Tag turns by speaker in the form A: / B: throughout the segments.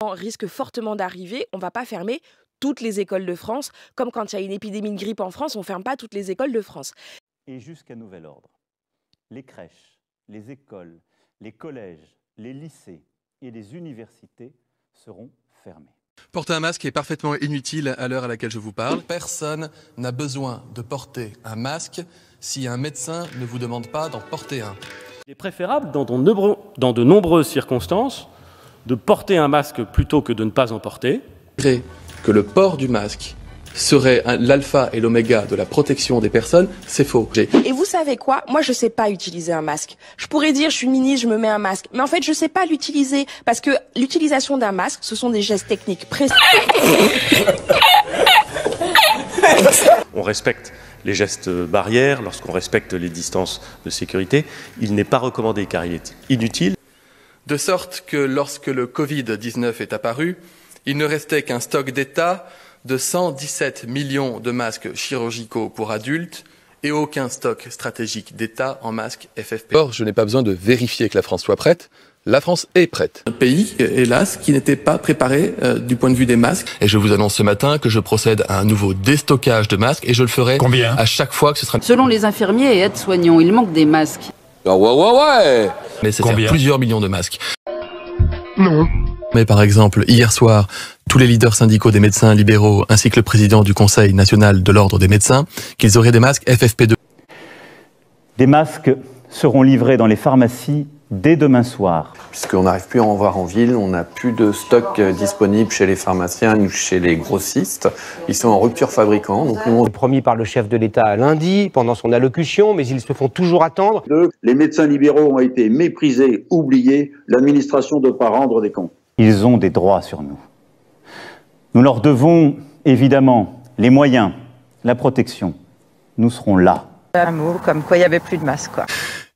A: risque fortement d'arriver, on ne va pas fermer toutes les écoles de France. Comme quand il y a une épidémie de grippe en France, on ne ferme pas toutes les écoles de France.
B: Et jusqu'à nouvel ordre, les crèches, les écoles, les collèges, les lycées et les universités seront fermés.
C: Porter un masque est parfaitement inutile à l'heure à laquelle je vous parle. Personne n'a besoin de porter un masque si un médecin ne vous demande pas d'en porter un.
D: Il est préférable, dans de nombreuses circonstances, de porter un masque plutôt que de ne pas en porter.
C: Que le port du masque serait l'alpha et l'oméga de la protection des personnes, c'est faux.
A: Et vous savez quoi? Moi, je sais pas utiliser un masque. Je pourrais dire, je suis ministre, je me mets un masque. Mais en fait, je sais pas l'utiliser. Parce que l'utilisation d'un masque, ce sont des gestes techniques précis.
E: On respecte les gestes barrières, lorsqu'on respecte les distances de sécurité. Il n'est pas recommandé car il est inutile.
C: De sorte que lorsque le Covid-19 est apparu, il ne restait qu'un stock d'État de 117 millions de masques chirurgicaux pour adultes et aucun stock stratégique d'État en masques FFP. Or, je n'ai pas besoin de vérifier que la France soit prête. La France est prête. Un pays, hélas, qui n'était pas préparé du point de vue des masques. Et je vous annonce ce matin que je procède à un nouveau déstockage de masques et je le ferai à chaque fois que ce sera...
F: Selon les infirmiers et aides-soignants, il manque des masques.
C: Ouais. Mais c'est plusieurs millions de masques. Non. Mais par exemple, hier soir, tous les leaders syndicaux des médecins libéraux ainsi que le président du Conseil national de l'ordre des médecins, qu'ils auraient des masques FFP2.
B: Des masques seront livrés dans les pharmacies dès demain soir.
G: Puisqu'on n'arrive plus à en voir en ville, on n'a plus de stock disponible chez les pharmaciens ou chez les grossistes. Ils sont en rupture fabricant. Donc nous,
H: promis par le chef de l'État lundi, pendant son allocution, mais ils se font toujours attendre.
I: Les médecins libéraux ont été méprisés, oubliés. L'administration ne doit pas rendre des comptes.
B: Ils ont des droits sur nous. Nous leur devons évidemment les moyens, la protection. Nous serons là.
J: Un mot comme quoi il n'y avait plus de masque, quoi.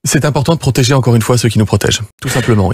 C: C'est important de protéger encore une fois ceux qui nous protègent, tout simplement.